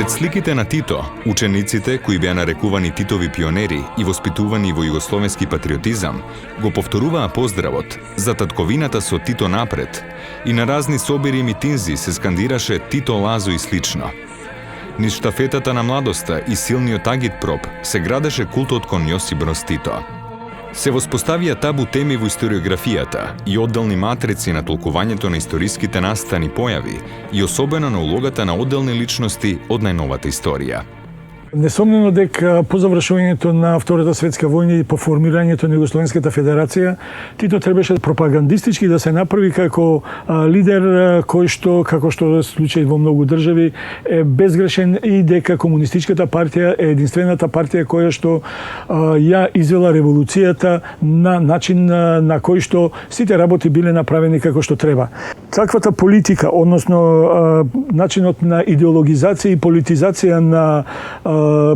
Според сликите на Тито, учениците кои беа нарекувани Титови пионери и воспитувани во југословенски патриотизам, го повторуваа поздравот за татковината со Тито напред и на разни собири и митинзи се скандираше Тито Лазо и слично. Низ штафетата на младоста и силниот агитпроп се градеше култот кон Јосип Броз Тито. Се воспоставија табу теми во историографијата и одделни матрици на толкувањето на историските настани појави и особено на улогата на одделни личности од најновата историја. Несомнено дека по завршувањето на Втората светска војна и по формирањето на Југословенската федерација, Тито требаше пропагандистички да се направи како лидер кој што, како што е случај во многу држави, е безгрешен и дека комунистичката партија е единствената партија која што ја извела револуцијата на начин на кој што сите работи биле направени како што треба. Таквата политика, односно начинот на идеологизација и политизација на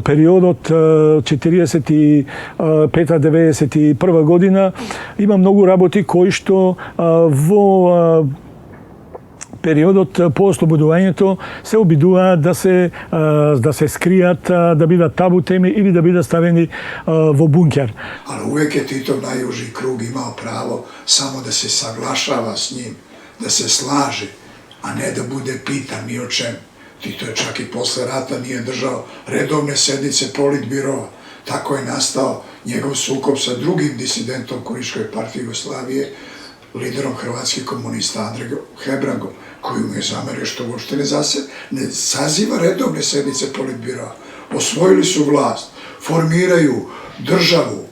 периодот 45-91 година има многу работи кои што во периодот по ослободувањето се обидуваат да се скријат, да бидат табу теми или да бидат ставени во бункер. Ali uvek je Titov najuži krug imao pravo samo da se saglašava s njim, da se slaže, a ne da bude pitan ni o čemu. Tito je čak i posle rata nije držao redovne sednice politbirova. Tako je nastao njegov sukob sa drugim disidentom Komunističke partije Jugoslavije, liderom hrvatskih komunista Andrejom Hebrangom, koji mu je zamerio što uopšte ne saziva redovne sednice politbirova. Osvojili su vlast, formiraju državu,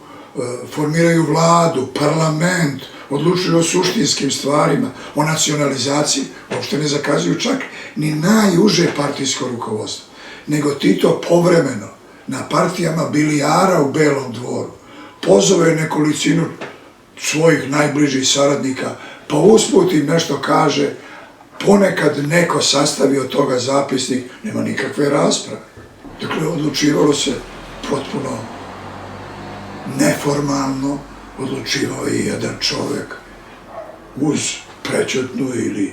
formiraju vladu, parlament, odlučuju o suštinskim stvarima, o nacionalizaciji, uopšte ne zakazuju čak ni najuže partijsko rukovodstvo, nego Tito povremeno na partijama bilijara u Belom dvoru pozove nekolicinu svojih najbližih saradnika, pa usput im nešto kaže, ponekad neko sastavi od toga zapisnik, nema nikakve rasprave. Dakle, odlučivalo se potpuno neformalno, odlučivao je jedan čovjek uz prećutnu ili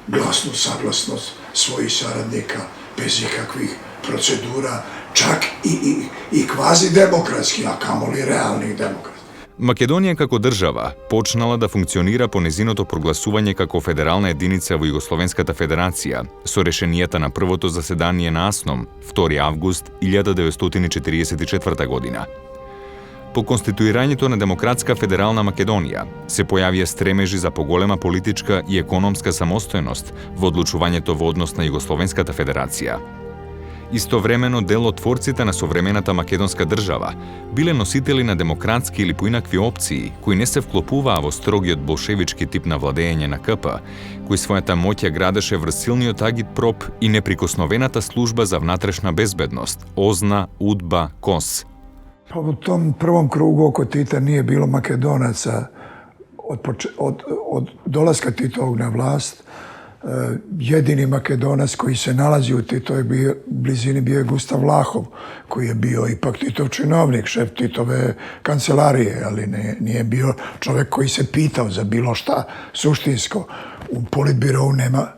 glasnu saglasnost svojih saradnika, bez ikakvih procedura, čak i kvazi demokratski, a kamoli realnih demokratskih. Македонија како држава почнала да функционира по незиното прогласување како федерална единица во Југословенската федерација со решенијата на првото заседание на АСНОМ 2 август 1944 година. По конституирањето на Демократска федерална Македонија се појавија стремежи за поголема политичка и економска самостојност во одлучувањето во однос на Југословенската федерација. Истовремено дел од творците на современата македонска држава биле носители на демократски или поинакви опции кои не се вклопуваа во строгиот болшевички тип на владење на КП, кој својата моќ ја градеше врз силниот агитпроп и неприкосновената служба за внатрешна безбедност, ОЗНА, УДБА, КОС. Pa u tom prvom krugu oko Tita nije bilo Makedonaca. Od dolaska Titovog na vlast, jedini Makedonac koji se nalazi u Titovoj blizini bio je Gustav Vlahov, koji je bio ipak Titov činovnik, šef Titove kancelarije, ali nije bio čovjek koji se pitao za bilo šta suštinsko. U politbirovu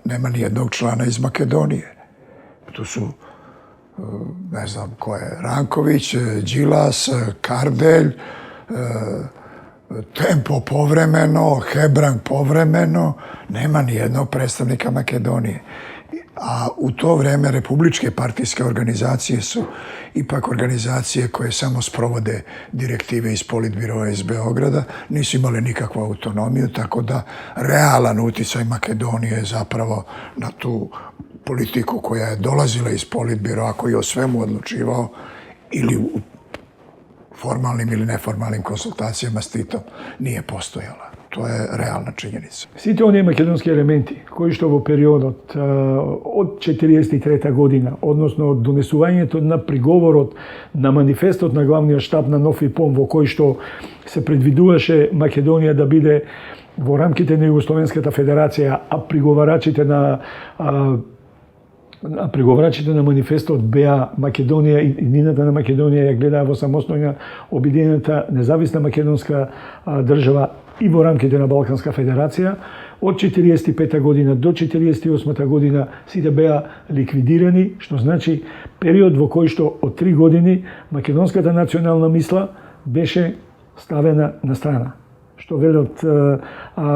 nema nijednog člana iz Makedonije. Tu su ne znam ko je, Ranković, Đilas, Kardelj, Tempo povremeno, Hebrang povremeno, nema ni jednog predstavnika Makedonije. A u to vreme republičke partijske organizacije su ipak organizacije koje samo sprovode direktive iz politbirova iz Beograda, nisu imale nikakvu autonomiju, tako da realan uticaj Makedonije je zapravo na tu politiku koja je dolazila iz politbirova, koji je o svemu odlučivao ili u formalnim ili neformalnim konsultacijama s Titom nije postojala. To je realna činjenica. Сите оние македонски елементи кои што во периодот од 43 година, односно од донесувањето на приговорот на манифестот на главниот штаб на Нов ИПОМ, во кој што се предвидуваше Македонија да биде во рамките на Југословенската федерација, а преговарачите на манифестот беа Македонија и иднината на Македонија ја гледаа во самостојна обединената независна македонска држава и во рамките на Балканска федерација. Од 45 година до 48 година сите беа ликвидирани, што значи период во кој што од 3 години македонската национална мисла беше ставена на страна. Што велат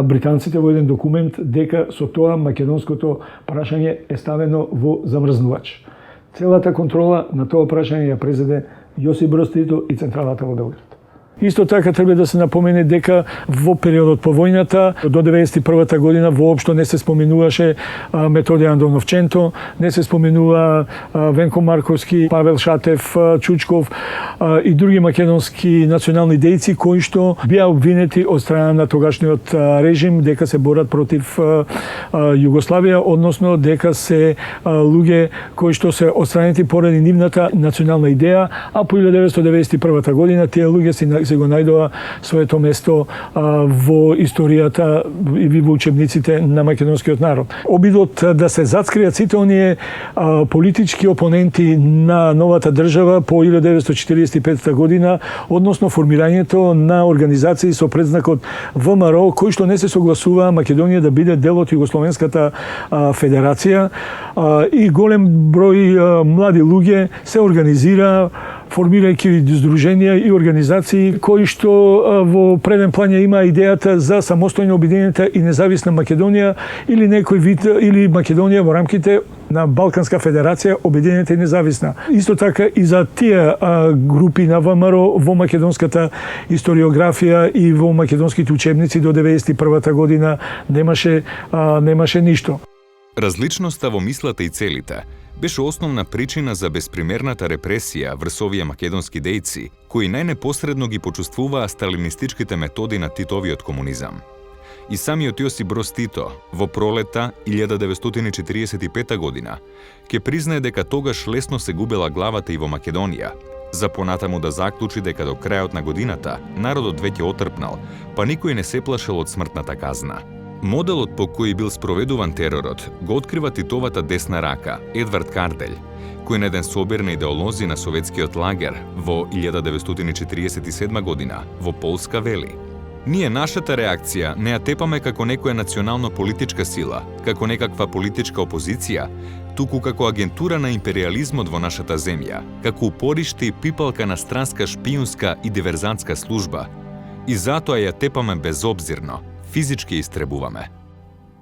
британците во еден документ дека со тоа македонското прашање е ставено во замрзнувач. Целата контрола на тоа прашање ја презеде Јосип Броз Тито и централата во Белград. Исто така треба да се напомене дека во периодот по војната до 91 година воопшто не се споменуваше Методиј Андоновченто, не се споменува Венко Марковски, Павел Шатев, Чучков и други македонски национални дејци кои што беа обвинети од страна на тогашниот режим дека се борат против Југославија, односно дека се луѓе кои што се отстранети поради нивната национална идеја, а по 1991 година тие луѓе се го најдоа своето место во историјата и во учебниците на македонскиот народ. Обидот да се зацкријат сите оние политички опоненти на новата држава по 1945 година, односно формирањето на организации со предзнакот ВМРО, кои што не се согласуваа Македонија да биде дел од Југословенската федерација, и голем број млади луѓе се организира формирајќи здруженија и организации кои што во преден план има идејата за самостојно обединета и независна Македонија или некој вид или Македонија во рамките на Балканска федерација обединета и независна. Исто така и за тие групи на ВМРО во македонската историографија и во македонските учебници до 91 година немаше ништо. Различноста во мислата и целите беше основна причина за безпримерната репресија врз овие македонски дејци, кои најнепосредно ги почувствуваа сталинистичките методи на Титовиот комунизам. И самиот Јосип Броз Тито во пролета 1945 година ќе признае дека тогаш лесно се губела главата и во Македонија, за понатаму да заклучи дека до крајот на годината народот веќе отрпнал, па никој не се плашел од смртната казна. Моделот по кој бил спроведуван теророт го открива Титовата десна рака, Едвард Карделј, кој на еден собир на идеолози на советскиот лагер во 1947 година во Полска вели: "Ние нашата реакција не ја тепаме како некоја национално-политичка сила, како некаква политичка опозиција, туку како агентура на империализмот во нашата земја, како упориште и пипалка на странска шпиунска и диверзантска служба. И затоа ја тепаме безобзирно, физички истребуваме."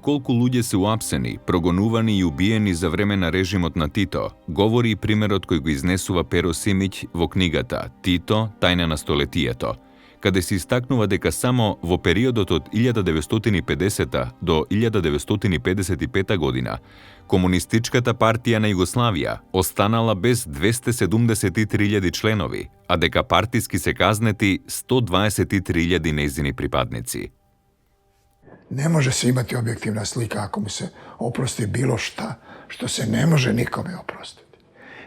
Колку луѓе се уапсени, прогонувани и убиени за време на режимот на Тито, говори и примерот кој го изнесува Перо Симиќ во книгата Тито, тајна на столетието, каде се истакнува дека само во периодот од 1950 до 1955 година Комунистичката партија на Југославија останала без 273.000 членови, а дека партиски се казнети 123.000 нејзини припадници. Ne može se imati objektivna slika ako mu se oprosti bilo šta što se ne može nikome oprostiti.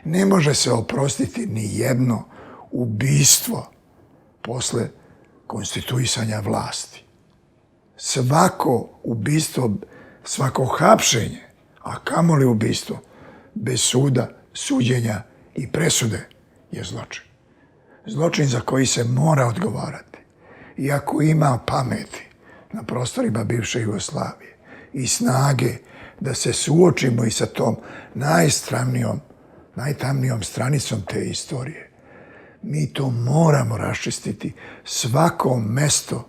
Ne može se oprostiti ni jedno ubistvo posle konstituisanja vlasti. Svako ubistvo, svako hapšenje, a kamoli ubistvo, bez suda, suđenja i presude je zločin. Zločin za koji se mora odgovarati. I ako ima pameti na prostorima bivše Jugoslavije i snage da se suočimo i sa tom najtamnijom stranicom te istorije, mi to moramo raščistiti. Svako mesto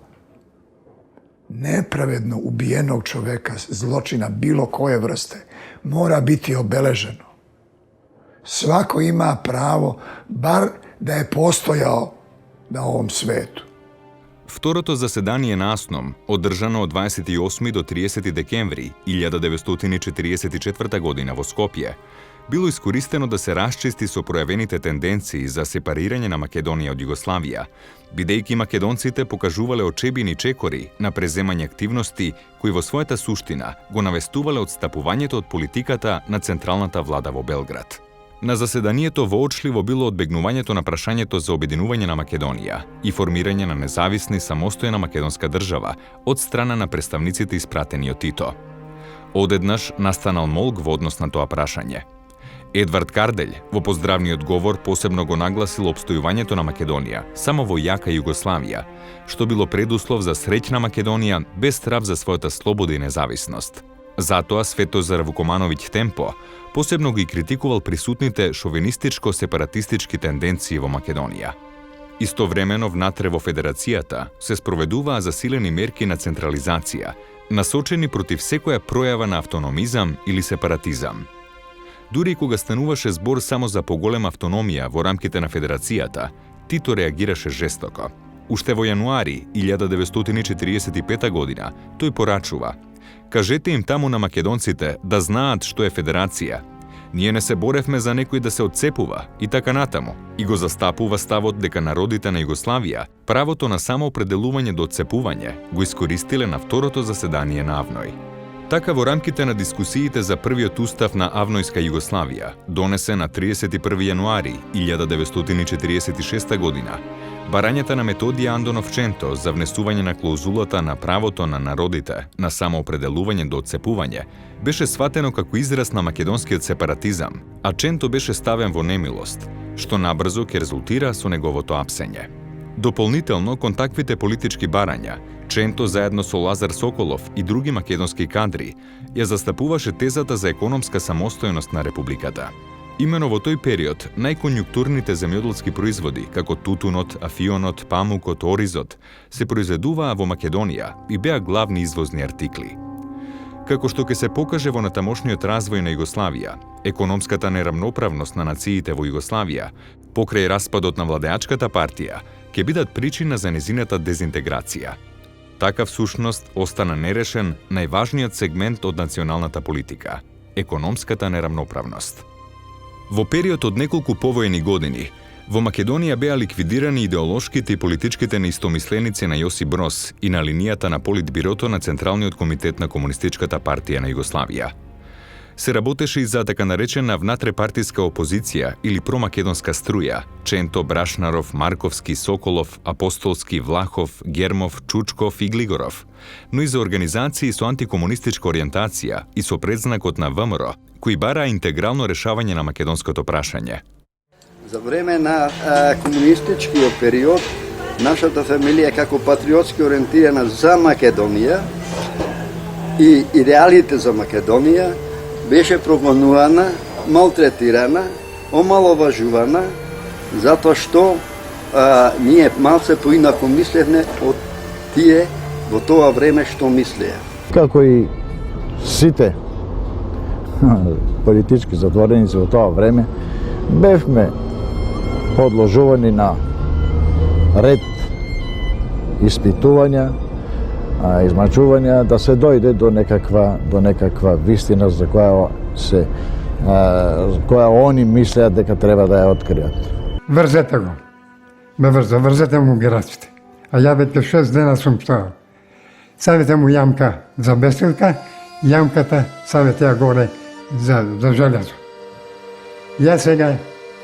nepravedno ubijenog čoveka, zločina bilo koje vrste, mora biti obeleženo. Svako ima pravo, bar da je postojao na ovom svetu. Второто заседание на АСНОМ, одржано од 28 до 30 декември 1944 година во Скопје, било искористено да се расчисти со пројавените тенденции за сепарирање на Македонија од Југославија, бидејќи македонците покажувале очебини чекори на преземање активности кои во својата суштина го навестувале одстапувањето од политиката на централната влада во Белград. На заседанието воочливо било одбегнувањето на прашањето за обединување на Македонија и формирање на независна и самостојна македонска држава од страна на представниците испратени од Тито. Одеднаш настанал молк во однос на тоа прашање. Едвард Карделј во поздравниот говор посебно го нагласил опстојувањето на Македонија само во јака Југославија, што било предуслов за среќна Македонија без страв за својата слобода и независност. Затоа Светозар Вукомановиќ Темпо посебно ги критикувал присутните шовинистичко-сепаратистички тенденции во Македонија. Истовремено внатре во Федерацијата се спроведуваа засилени мерки на централизација, насочени против секоја пројава на автономизам или сепаратизам. Дури кога стануваше збор само за поголема автономија во рамките на Федерацијата, Тито реагираше жестоко. Уште во јануари 1945 година тој порачува: "Кажете им таму на македонците да знаат што е Федерација. Ние не се боревме за некој да се отцепува и така натаму." И го застапува ставот дека народите на Југославија правото на самоопределување до отцепување го искористиле на второто заседание на Авној. Така во рамките на дискусиите за првиот устав на Авнојска Југославија, донесен на 31 јануари 1946 година, барањата на Методија Андонов Ченто за внесување на клаузулата на правото на народите на самоопределување до отцепување беше сватено како израз на македонскиот сепаратизам, а Ченто беше ставен во немилост, што набрзо ќе резултира со неговото апсење. Дополнително, кон таквите политички барања, Ченто заедно со Лазар Соколов и други македонски кадри ја застапуваше тезата за економска самостојност на републиката. Имено во тој период, најконјунктурните земјоделски производи, како тутунот, афионот, памукот, оризот, се произведуваа во Македонија и беа главни извозни артикли. Како што ќе се покаже во натамошниот развој на Југославија, економската неравноправност на нациите во Југославија, покрај распадот на владеачката партија, ќе бидат причина за незината дезинтеграција. Така всушност остана нерешен најважниот сегмент од националната политика – економската неравноправност. Во период од неколку повоени години, во Македонија беа ликвидирани идеолошките и политичките неистомисленици на Јосип Броз и на линијата на Политбирото на Централниот комитет на Комунистичката партија на Југославија. Се работеше и за така наречена внатрепартиска опозиција или промакедонска струја – Ченто, Брашнаров, Марковски, Соколов, Апостолски, Влахов, Гермов, Чучков и Глигоров, но и за организации со антикомунистичка ориентација и со предзнакот на ВМРО, кои бараа интегрално решавање на македонското прашање. За време на комунистичкиот период, нашата фамилија како патриотски ориентирана за Македонија и идеалите за Македонија беше прогонувана, малтретирана, омаловажувана, затоа што ние малце поинако мислевме од тие во тоа време што мислеа. Како и сите политички затвореници во тоа време, бевме подложувани на ред испитувања, измачувања, да се дојде до некаква вистина за која они мислеат дека треба да ја откријат. Врзете го. Врзете му ги раците. А ја веќе 6 дена сум стојал. Ставите му јамка за бесилка, јамката ставите ја горе за железо. Ја сега,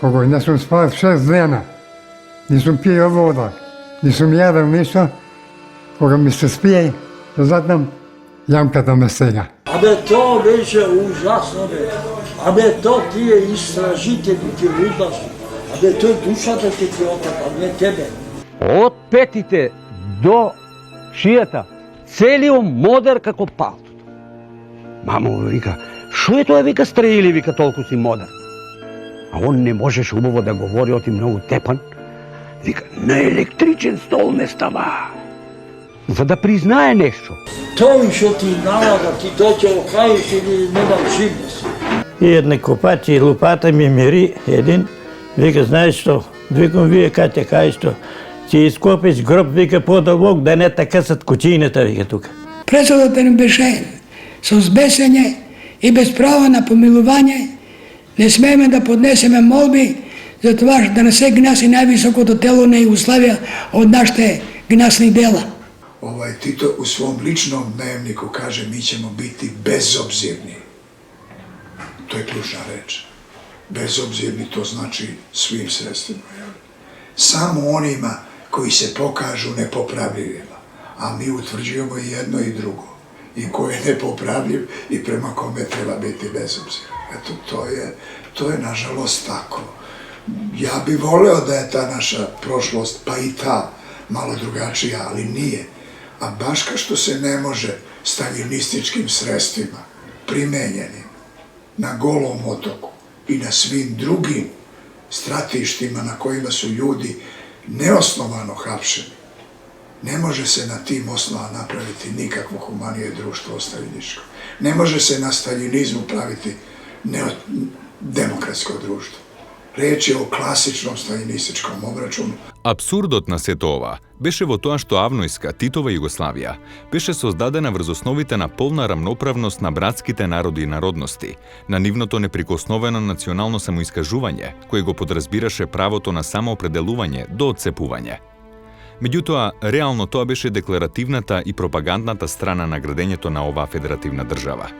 кога не сум спал 6 дена, не сум пиел вода, не сум јадел ништо, кога ми се спие, задам, јамката ме стега. Абе, то беше ужасно, бе. Абе, то тие истражители, ти лудаши. Абе, тој душата ти отапа, не тебе. Од петите до шијата, целиот модер како палтото. Мамо вика, шо е тоа, вика, стреили, вика, толку си модер. А он не можеше убаво да говори, оти многу тепан. Вика, на електричен стол не става. За да признае нешто. Тој што ти налага, ти доќе окајиш или немам живност. И едне копачи лопата ми мери един, вика, знаеш што, викам, вие кате кај што, ќе ископиш гроб, вика, подолбок, да не така сад кучината, вика, тука. Пресудата ни беше со збесење и без право на помилување. Не смееме да поднесеме молби за това да не се гнаси највисокото тело на Југославија од нашите гнасни дела. Тито у свом личном дневнику каже, ми ćemo biti bezobzirni. To je ključna reč. Bezobzirni to znači svim sredstvima. Samo onima koji se pokažu nepopravljivima. A mi utvrđujemo i jedno i drugo. I ko je nepopravljiv i prema kome treba biti bezobziran. Eto, to je nažalost tako. Ja bi voleo da je ta naša prošlost, pa i ta, malo drugačija, ali nije. A baš kao što se ne može staljinističkim sredstvima, primenjenim na Golom otoku i na svim drugim stratištima na kojima su ljudi neosnovano hapšeni, ne može se na tim osnovama napraviti nikakvo humanije društvo staljinističko. Ne može se na staljinizmu praviti demokratsko društvo. Реч е о класичном сталинистичком обрачуну. Абсурдот на сето ова беше во тоа што авнојска Титова Југославија беше создадена врз основите на полна рамноправност на братските народи и народности, на нивното неприкосновено национално самоискажување, кое го подразбираше правото на самоопределување до отцепување. Меѓутоа, реално тоа беше декларативната и пропагандната страна на градењето на оваа федеративна држава.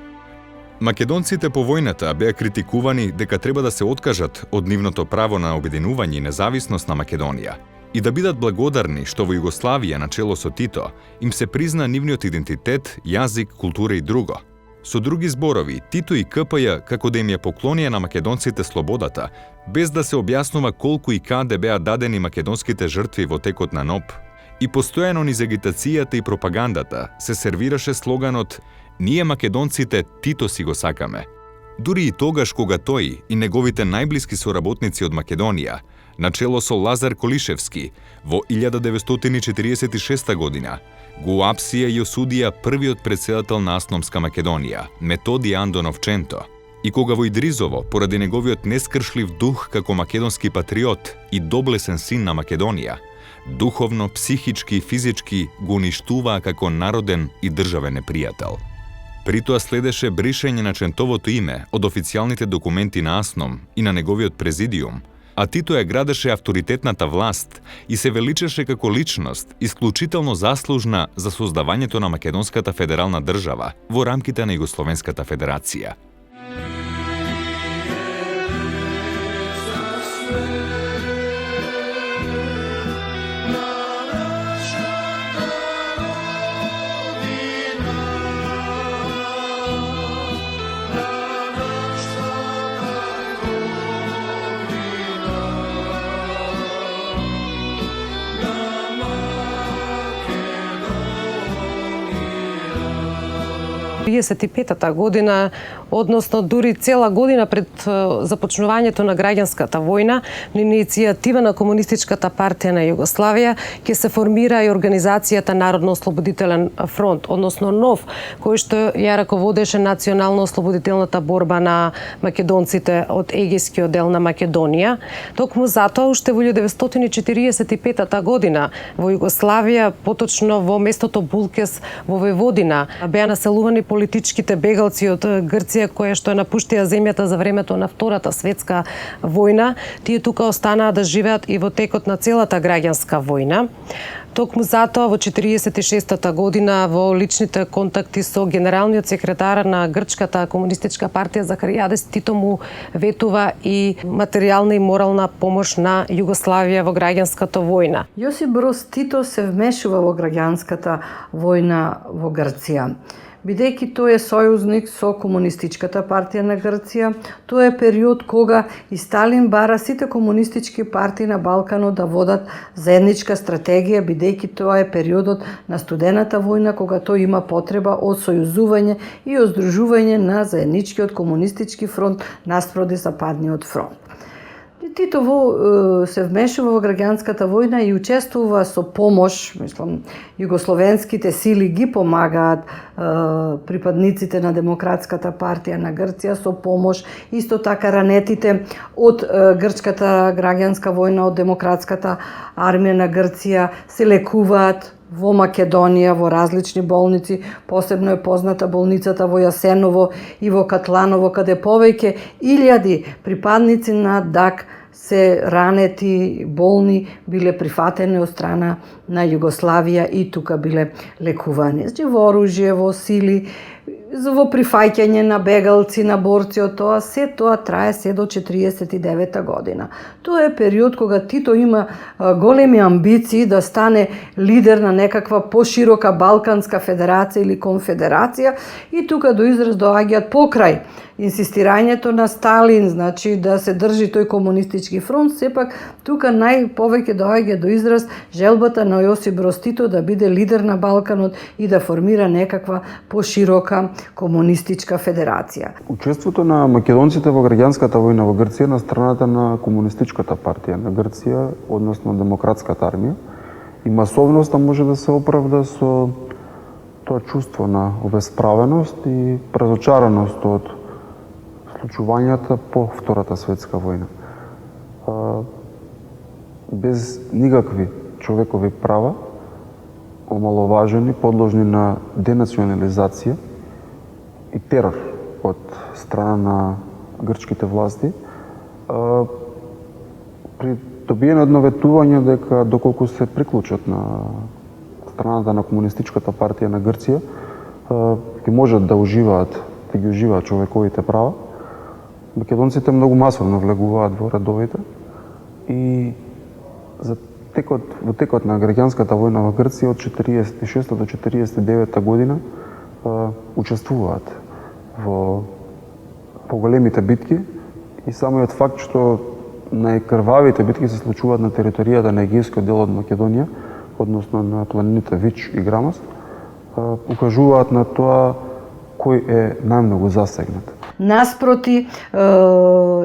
Македонците по војната беа критикувани дека треба да се откажат од нивното право на обединување и независност на Македонија и да бидат благодарни што во Југославија на чело со Тито им се призна нивниот идентитет, јазик, култура и друго. Со други зборови, Тито и КПЈ како да им ја поклонија на македонците слободата, без да се објаснува колку и каде беа дадени македонските жртви во текот на НОБ. И постојано низ агитацијата и пропагандата се сервираше слоганот "Ние македонците Тито си го сакаме". Дури и тогаш кога тој и неговите најблиски соработници од Македонија, начело со Лазар Колишевски, во 1946 година, го апсија и осудија првиот претседател на Асномска Македонија, Методи Андонов Ченто, и кога во Идризово, поради неговиот нескршлив дух како македонски патриот и доблесен син на Македонија, духовно, психички и физички го уништуваа како народен и државен непријател. При тоа следеше бришење на Чентовото име од официјалните документи на Асном и на неговиот президиум, а Тито ја градеше авторитетната власт и се величеше како личност исклучително заслужна за создавањето на Македонската федерална држава во рамките на Југословенската федерација. година, односно дури цела година пред започнувањето на граѓанската војна, на иницијатива на Комунистичката партија на Југославија ќе се формира и организацијата Народно-ослободителен фронт, односно НОВ, кој што ја раководеше национално-ослободителната борба на македонците од Егејскиот дел на Македонија. Токму затоа уште во 1945 година во Југославија, поточно во местото Булкес во Војводина, беа населувани политичките бегалци од Грција која што напуштија земјата за времето на Втората светска војна. Тие тука останаа да живеат и во текот на целата граѓанска војна. Токму затоа во 1946 година во личните контакти со генералниот секретар на Грчката комунистичка партија Захаријадис Тито му ветува и материјална и морална помош на Југославија во граѓанската војна. Јосип Броз Тито се вмешува во граѓанската војна во Грција. Бидејќи тој е сојузник со Комунистичката партија на Грција, тоа е период кога и Сталин бара сите комунистички партии на Балканот да водат заедничка стратегија, бидејќи тоа е периодот на студената војна кога тој има потреба од сојузување иоздружување на заедничкиот комунистички фронт наспроти Западниот фронт. Тито се вмешува во граѓанската војна и учествува со помош, југословенските сили ги помагаат припадниците на Демократската партија на Грција со помош, исто така ранетите од Грчката граѓанска војна, од Демократската армија на Грција се лекуваат во Македонија, во различни болници, посебно е позната болницата во Јасеново и во Катланово, каде повеќе илјади припадници на ДАК се ранети, болни, биле прифатени од страна на Југославија и тука биле лекувани. Во оружје, во сили, во прифаќање на бегалци, на борци од тоа, се тоа трае се до 49 година. Тоа е период кога Тито има големи амбиции да стане лидер на некаква поширока Балканска федерација или конфедерација и тука до израз доаѓаат покрај инсистирањето на Сталин, значи да се држи тој комунистички фронт, сепак тука најповеќе доаѓа до израз желбата на Јосип Броз Тито да биде лидер на Балканот и да формира некаква поширока комунистичка федерација. Учеството на македонците во граѓанската војна во Грција на страната на комунистичката партија на Грција, односно Демократската армија, и масовноста може да се оправда со тоа чувство на обесправеност и разочараност од случувањата по Втората светска војна. Без никакви човекови права, омаловажени, подложни на денационализација и терор од страна на грчките власти, при добиено одноветување дека доколку се приклучат на страната на комунистичката партија на Грција, ќе можат да ги уживаат човековите права, македонците многу масовно влегуваат во редовите и во текот на граѓанската војна во Грција од 46 до 49 година учествуваат во поголемите битки и самиот факт што најкрвавите битки се случуваат на територијата на егејскиот дел од Македонија, односно на планините Вич и Грамост, укажуваат на тоа кој е најмногу засегнат. Наспроти,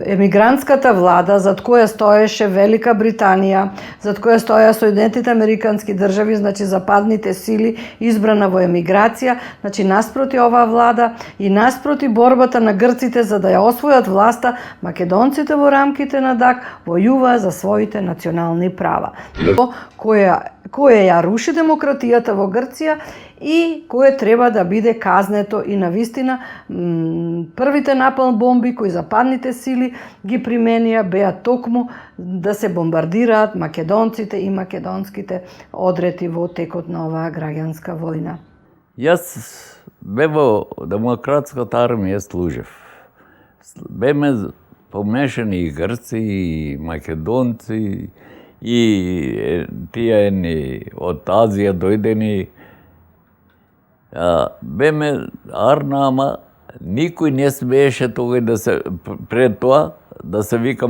емигрантската влада, зад која стоеше Велика Британија, зад која стоја Соединетите Американски држави, значи западните сили, избрана во емиграција, значи наспроти оваа влада и наспроти борбата на грците за да ја освојат власта, македонците во рамките на ДАК војуваа за своите национални права. Кој ја руши демократијата во Грција и кое треба да биде казнето и навистина првите напал бомби кои западните сили ги применија беа токму да се бомбардираат македонците и македонските одрети во текот на оваа граѓанска војна. Јас бе во Демократската армија служев. Беме помешани и грци, и македонци, и тие од Азија дојдени. Беме арна, ама никој не смееше тој да се пред тоа да се вика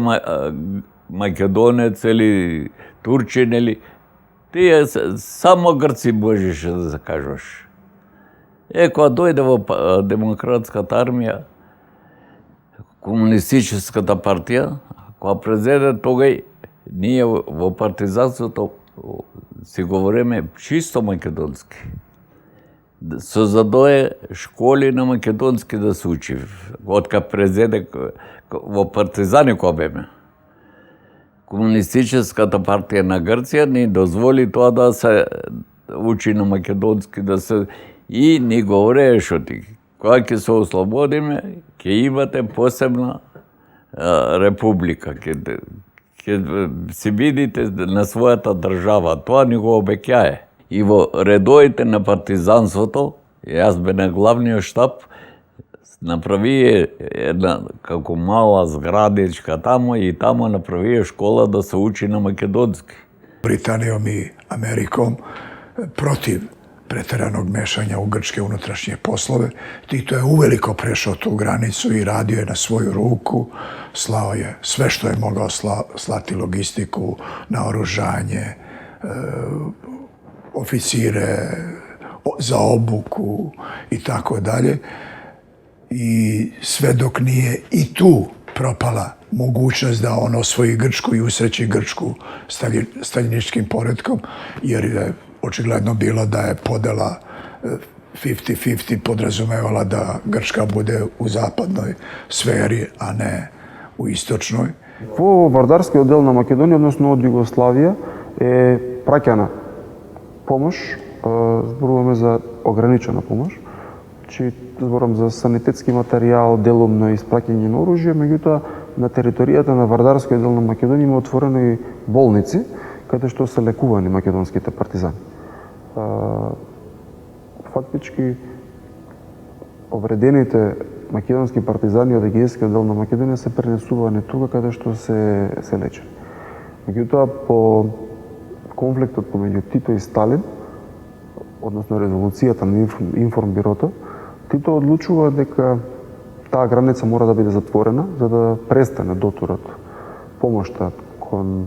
македонец или турчин или тие само грци можеше да се кажеш. Кога дојде во Демократската армија, комунистичката партија, кога презеде тогај ние во партизанството си говориме чисто македонски. Создадое школи на македонски да се учи. Откако презеде во партизани кога беме. Комунистичката партија на Грција ни дозволи тоа да се учи на македонски, и ни говорее што ти. Кога ќе се ослободиме, ќе имате посебна република, ќе си видите на својата држава. Тоа ни го обеќае. И во редовите на партизанството, јас бе на главниот штаб, направи една како мала зградичка тамо и тамо направи школа да се учи на македонски. Британијом и Америком против претераnog мешања у грчке унутрашње послове. Тито е увелико прешao ту границу и радио je na svoju ruku, slao je sve što je mogao slati, logistiku, naoružanje, oficire za obuku i tako dalje. I sve dok nije i tu propala mogućnost da on osvoji Grčku i usreći Grčku staljiničkim poretkom, jer je očigledno bilo da je podela 50-50 podrazumevala da Grčka bude u zapadnoj sferi, a ne u istočnoj. Во Вардарскиот дел на Македонија, односно од Југославија, е праќана помош, зборуваме за ограничена помош, зборам за санитетски материјал, делумно испраќање на оружје, меѓутоа на територијата на Вардарскиот дел на Македонија има отворени болници, каде што се лекувани македонските партизани. Фактички, повредените македонски партизани од егејскиот дел на Македонија се пренесувани тука каде што се лечени. Меѓутоа, по конфликтот помеѓу Тито и Сталин, односно резолуцијата на Информбирото, Тито одлучува дека таа граница мора да биде затворена за да престане дотурот помошта кон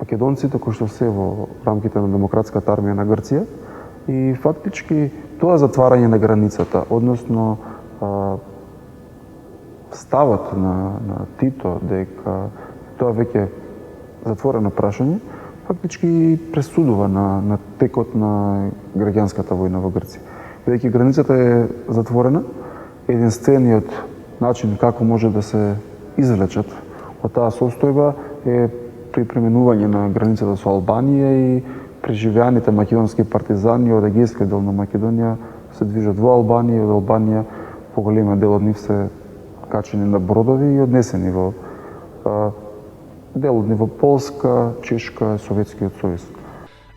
македонците кои што се во рамките на демократската армија на Грција и фактички тоа затварање на границата, односно ставот на Тито дека тоа веќе затворено прашање, фактички пресудува на текот на граѓанската војна во Грција. Бидејќи границата е затворена, единствениот начин како може да се извлечат од таа состојба е при пременување на границата со Албанија и преживеаните македонски партизани од егејскиот дел на Македонија се движат во Албанија и од Албанија поголемиот дел од нив се качени на бродови и однесени во дел од нив во Полска, Чешка, Советскиот сојуз.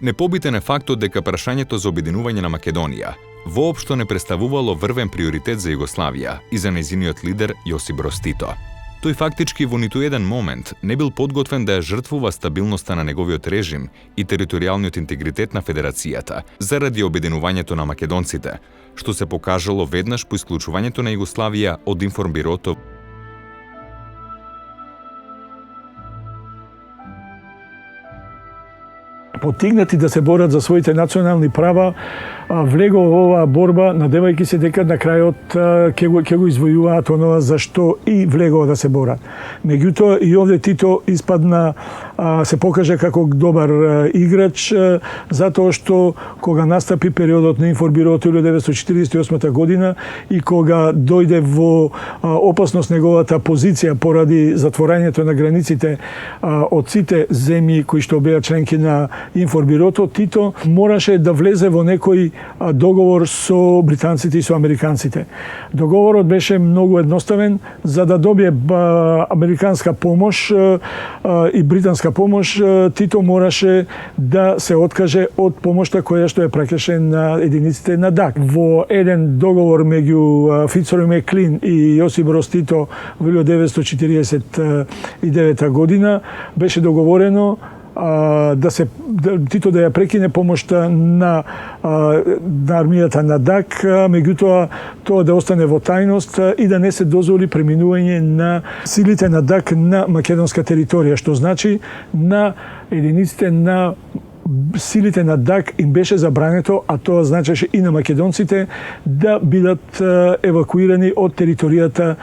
Непобитен е фактот дека прашањето за обединување на Македонија воопшто не представувало врвен приоритет за Југославија и за нејзиниот лидер Јосип Броз Тито. Тој фактички во ниту еден момент не бил подготвен да ја жртвува стабилноста на неговиот режим и територијалниот интегритет на Федерацијата заради обединувањето на македонците, што се покажало веднаш по исклучувањето на Југославија од информбирото. Потигнати да се борат за своите национални права, влего во оваа борба, надевајќи се дека на крајот ќе го извојуваат онова за што и влегоо да се борат. Меѓутоа и овде Тито испадна, се покажа како добар играч, затоа што кога настапи периодот на информбирото 1948 година и кога дојде во опасност неговата позиција поради затворањето на границите од сите земји кои што беа членки на информбирото, Тито мораше да влезе во некој договор со британците и со американците. Договорот беше многу едноставен, за да добие американска помош и британска помош, Тито мораше да се откаже од помошта која што ја праќаше на единиците на ДАК. Во еден договор меѓу Фицрој Меклин и Јосип Броз Тито во 1949 година беше договорено Тито да ја прекине помошта на армијата на ДАК, меѓутоа тоа да остане во тајност и да не се дозволи преминување на силите на ДАК на македонска територија, што значи на единиците на силите на ДАК им беше забрането, а тоа значеше и на македонците да бидат евакуирани од територијата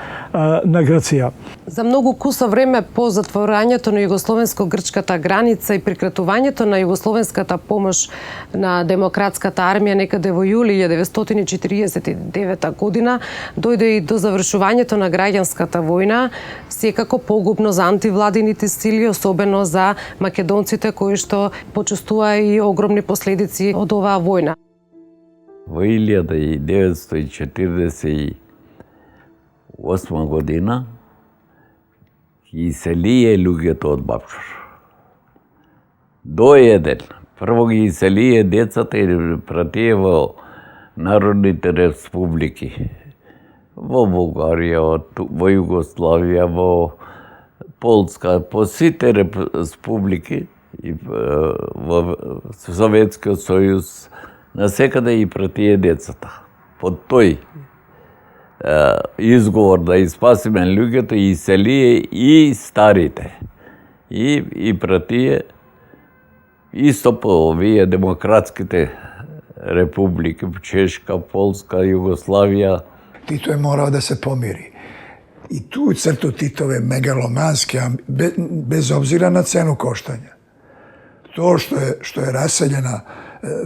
на Грција. За многу куса време по затворањето на југословенско-грчката граница и прекратувањето на југословенската помош на демократската армија некаде во јули 1949 година дојде и до завршувањето на граѓанската војна, секако погубно за антивладините сили, особено за македонците кои што почувствуваа и огромни последици од оваа војна. Во 1948 година ги иселие луѓето од Бабчор. До еден. Прво ги иселие децата и пратие во народните республики. Во Бугарија, во Југославија, во Полска, по сите республики и во Советскиот сојуз, насекаде и пратие децата. Под тој изговор да испасиме луѓето и иселие и старите. И пратие исто по овие демократските републики, Чешка, Полска, Југославија. Тито е морao да се помири. И ту црту Титове мегаломански, без обзира на цену коштања. To što je raseljena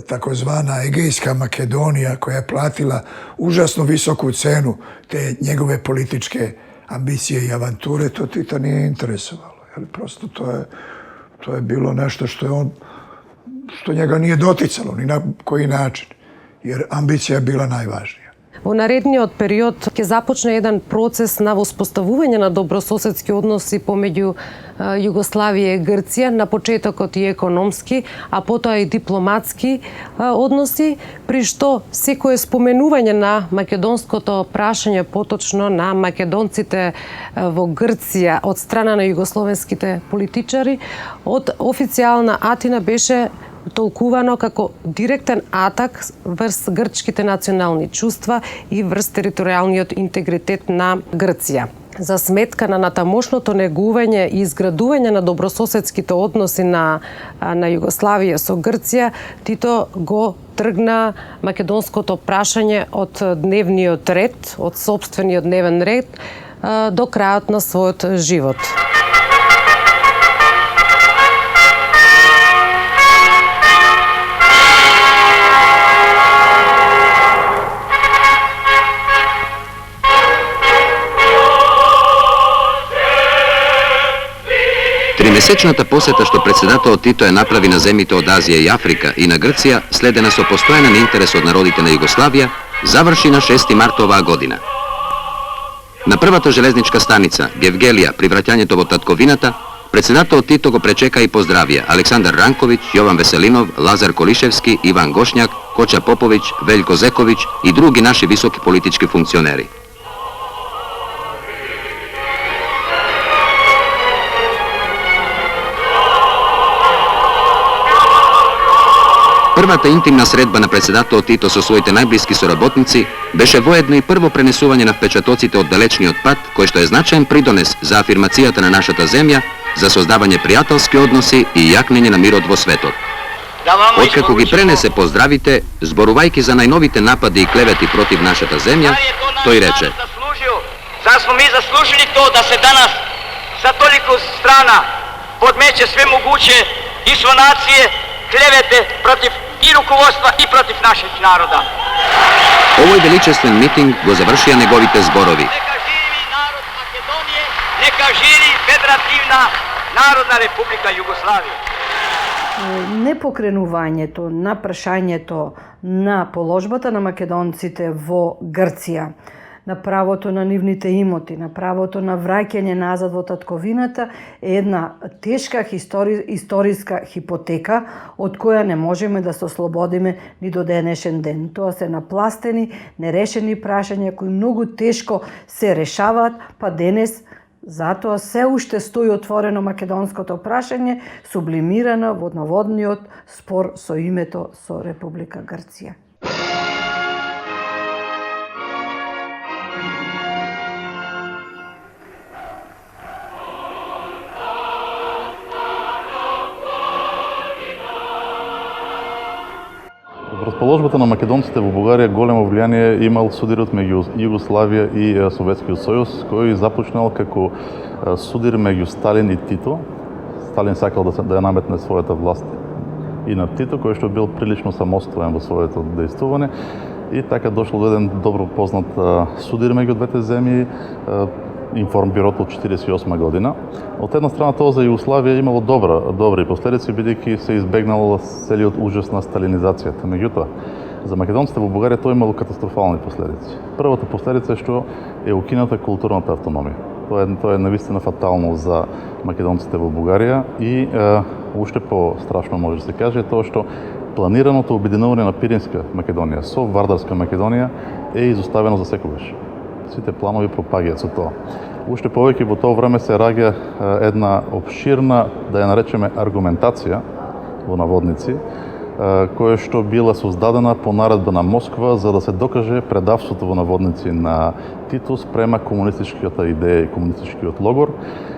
takozvana Egejska Makedonija koja je platila užasno visoku cenu te njegove političke ambicije i avanture, to Tita nije interesovalo. Jer prosto to je bilo nešto što njega nije doticalo ni na koji način, jer ambicija je bila najvažnija. Во наредниот период ќе започне еден процес на воспоставување на добрососедски односи помеѓу Југославија и Грција, на почетокот и економски, а потоа и дипломатски односи, при што секое споменување на македонското прашање, поточно на македонците во Грција од страна на југословенските политичари, од официјална Атина беше толкувано како директен атак врз грчките национални чувства и врз територијалниот интегритет на Грција. За сметка на натамошното негување и изградување на добрососедските односи на Југославија со Грција, Тито го тргна македонското прашање од дневниот ред, од сопствениот дневен ред, до крајот на својот живот. Тримесечната посета што председателот Тито ја направи на земјите од Азија и Африка и на Грција, следена со постојанен интерес од народите на Југославија, заврши на 6 март оваа година. На првата железничка станица, Гевгелија, при враќањето во татковината, председателот Тито го пречека и поздравија Александар Ранковиќ, Јован Веселинов, Лазар Колишевски, Иван Гошњак, Коча Поповиќ, Велјко Зековиќ и други наши високи политички функционери. Првата интимна средба на председателот Тито со своите најблиски соработници беше воедно и прво пренесување на впечатоците од далечниот пат, кој што е значаен придонес за афирмацијата на нашата земја, за создавање пријателски односи и јакнење на мирот во светот. Откако ги пренесе поздравите, зборувајќи за најновите напади и клевети против нашата земја, тој рече: Зар смо ми заслужили то да се данас за толику страна подмече све могуче дисонације, клевете против и руководства и против нашeg народа. Овој величествен митинг го завршија неговите зборови. Нека живи Федеративна Народна Република Југославија. Непокренувањето на прашањето на положбата на македонците во Грција, на правото на нивните имоти, на правото на враќање назад во татковината е една тешка историска хипотека од која не можеме да се ослободиме ни до денешен ден. Тоа се напластени, нерешени прашања кои многу тешко се решаваат, па денес затоа се уште стои отворено македонското прашање, сублимирано во наводниот спор со името со Република Грција. Расположбата на македонците во Бугарија големо влијание имал судирот меѓу Југославија и Советскиот сојуз, кој започнал како судир меѓу Сталин и Тито. Сталин сакал да ја наметне својата власт и на Тито, кој што бил прилично самостоен во своето дејствување, и така дошло до еден добро познат судир меѓу двете земји, Информбирото од 1948 година. Од една страна тоа за Југославија имало добри последици, бидејќи се избегнало целиот ужас на сталинизацијата. Меѓутоа, за македонците во Бугарија тоа имало катастрофални последици. Првата последица е што е укината културната автономија. Тоа е навистина фатално за македонците во Бугарија и уште по-страшно може да се каже тоа што планираното обединување на Пиринска Македонија со Вардарска Македонија е изоставено за секогаш. Сите планови пропаѓаат со тоа. Уште повеќе во тоа време се раѓа една обширна, да ја наречеме, аргументација во наводници, која што била создадена по наредба на Москва за да се докаже предавството во наводници на Тито спрема комунистичката идеја и комунистичкиот логор.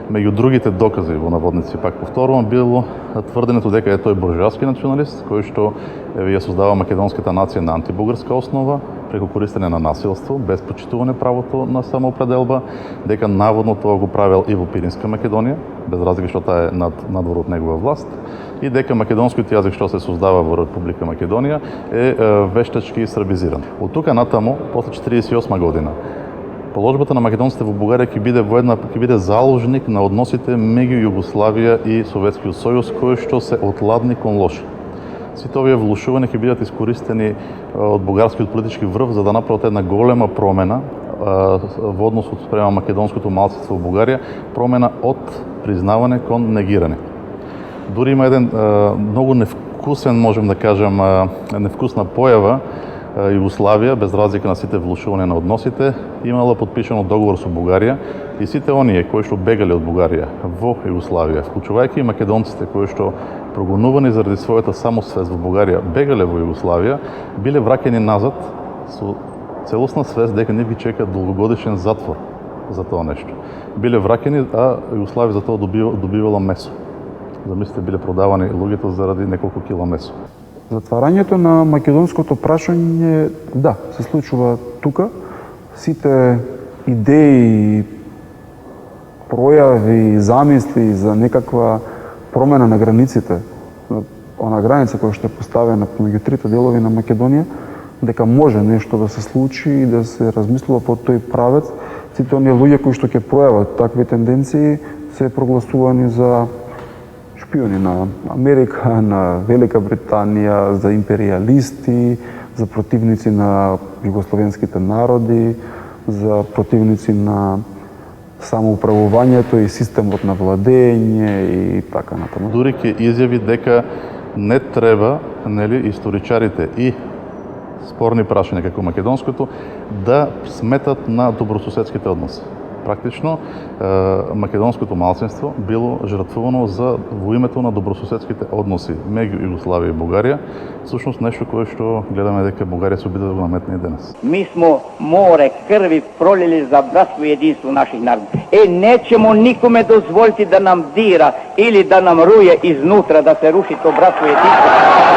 Меѓу другите докази во наводници, пак повторувам, било тврденето дека е тој буржојски националист, кој што ја создава македонската нација на антибугарска основа, преку користење на насилство, без почитување правото на самоопределба, дека наводно тоа го правел и во Пиринска Македонија, без разлика што таа е надвор од негова власт, и дека македонскиот јазик што се создава во Република Македонија е вештачки србизиран. Од тука натаму, после 1948 година, положбата на македонците во Бугарија ќе биде заложник на односите меѓу Југославија и Советскиот сојуз, кои што се од ладни кон лоши. Сите овие влушувања ќе бидат искористени од бугарскиот политички врв за да направат една голема промена во односот спрема македонското малцинство во Бугарија, промена од признавање кон негирање. Дури има еден многу невкусен, можем да кажем, невкусна појава Југославија, без разлика на сите влушувања на односите, имала подпишано договор со Бугарија и сите оние кои што бегали од Бугарија во Југославија, вклучувајќи и македонците кои што прогонувани заради својата самосвест во Бугарија бегале во Југославија, биле враќани назад со целосна свест дека не ги чека долгогодишен затвор за тоа нешто. Биле враќани, а Југославија за тоа добивала месо. Замислите, биле продавани луѓето заради неколку кила месо. Затварањето на македонското прашање, да, се случува тука. Сите идеи, пројави, замисли за некаква промена на границите, она граница која што е поставена помеѓу трите делови на Македонија, дека може нешто да се случи и да се размислува по тој правец, сите оние луѓе кои што ќе пројават такви тенденции се прогласувани за шпиони на Америка, на Велика Британија, за империјалисти, за противници на југословенските народи, за противници на самоуправувањето и системот на владење и така натаму. Дури ќе изјави дека не треба, нели, историчарите и спорни прашања како македонското да сметат на добрососедските односи. Практично, македонското малцинство било жртвувано во името на добрососедските односи меѓу Југославија и Бугарија, всушност нешто кое што гледаме дека Бугарија се обиде да го наметне и денес. Mi smo more krvi prolili za bratstvo i jedinstvo naših naroda. Nećemo nikome dozvoliti da nam dira ili da nam ruje iznutra, da se ruši to bratstvo i jedinstvo.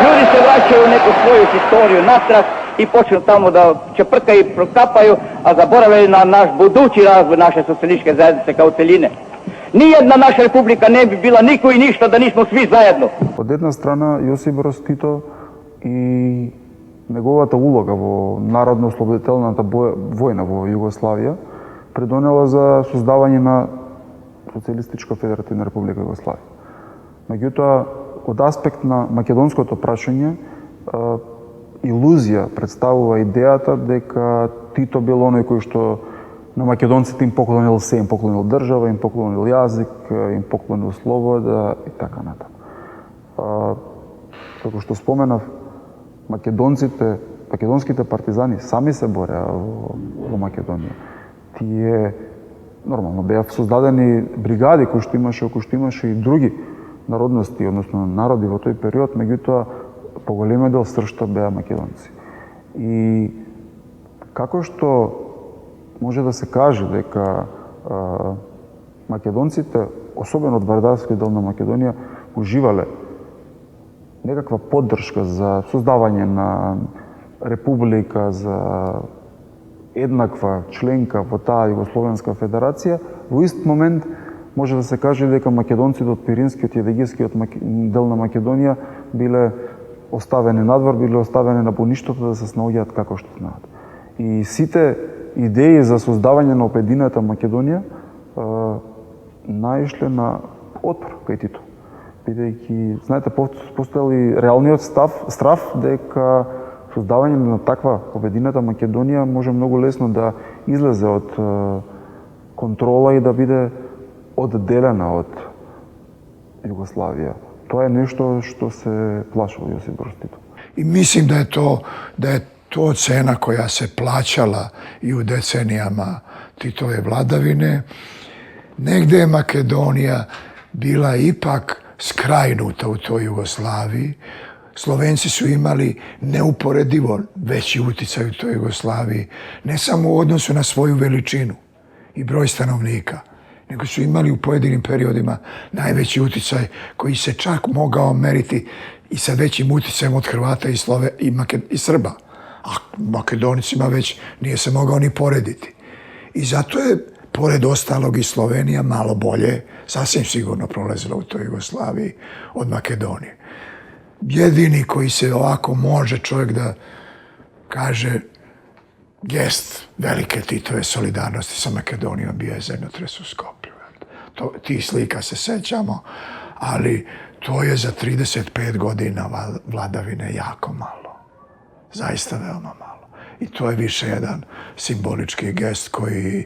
Ljudi se vraćaju u neku svoju historiju natrag i počnu tamo da čeprkaju i prokapaju, a zaboravljaju na naš budući razvoj naše socijalističke zajednice kao celine. Nijedna naša republika ne bi bila niko i ništa da nismo svi zajedno. Од една страна, Јосип Брз Тито и неговата улога во народно-ослободителната војна во Југославија придонела за создавање на Социјалистичка федеративна република Југославија. Меѓутоа, од аспект на македонското прашање, илузија представува идејата дека Тито бил оној кој што на македонците им поклонил се, им поклонил држава, им поклонил јазик, им поклонил слобода и така натаму. Како што споменав, македонските партизани сами се бореа во Македонија. Тие нормално беа создадени бригади кои што имаше и други народности, односно народи во тој период, меѓутоа поголемиот дел сршта беа македонци. И како што може да се каже дека македонците, особено од вардарскиот дел на Македонија, уживале некаква поддршка за создавање на република, за еднаква членка во таа Југословенска федерација, во ист момент може да се каже дека македонците од Пиринскиот и Едегискиот дел на Македонија биле оставени надвор, биле оставени на буништото да се снаоѓаат како што знаат. И сите идеи за создавање на опедината Македонија наишле на отпор кај Тито. Бидејќи, знаете, постоел и реалниот страв дека создавање на таква обедината Македонија може многу лесно да излезе од контрола и да биде одделена од Југославија. Тоа е нешто што се плашил Јосип Брз Тито. И мислим да е to cena koja se plaćala i u decenijama Titove vladavine. Negde je Makedonija bila ipak skrajnuta u toj Jugoslaviji. Slovenci su imali neuporedivo veći uticaj u toj Jugoslaviji, ne samo u odnosu na svoju veličinu i broj stanovnika, nego su imali u pojedinim periodima najveći uticaj koji se čak mogao meriti i sa većim uticajem od Hrvata i Srba. A Makedonicima već nije se mogao ni porediti. I zato je, pored ostalog, i Slovenija malo bolje, sasvim sigurno prolazila u toj Jugoslaviji od Makedonije. Jedini koji se ovako može čovjek da kaže gest velike Titove solidarnosti sa Makedonijom bio je zemljotres u Skoplju. Tih slika se sećamo, ali to je za 35 godina vladavine jako malo. Zaista veoma malo. I to je više jedan simbolički gest koji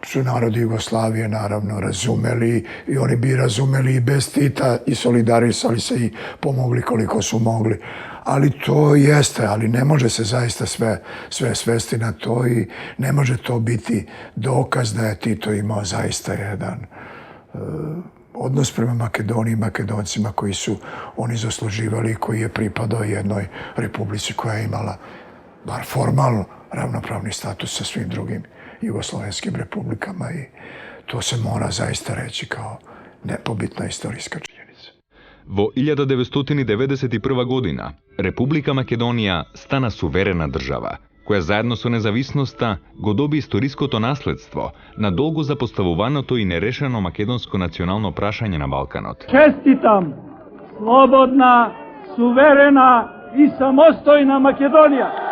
su narodi Jugoslavije naravno razumeli i oni bi razumeli i bez Tita i solidarisali se i pomogli koliko su mogli. Ali to jeste, ali ne može se zaista sve svesti na to i ne može to biti dokaz da je Tito imao zaista jedan odnos prema Makedoniji i Makedoncima koji su oni zasluživali i koji je pripadao jednoj republici koja je imala bar formalno ravnopravni status sa svim drugim jugoslovenskim republikama i to se mora zaista reći kao nepobitna istorijska činjenica. Во 1991 година, Република Македонија стана суверена држава, која заедно со независноста го доби историското наследство на долго запоставуваното и нерешено македонско национално прашање на Балканот. Честитам слободна, суверена и самостојна Македонија!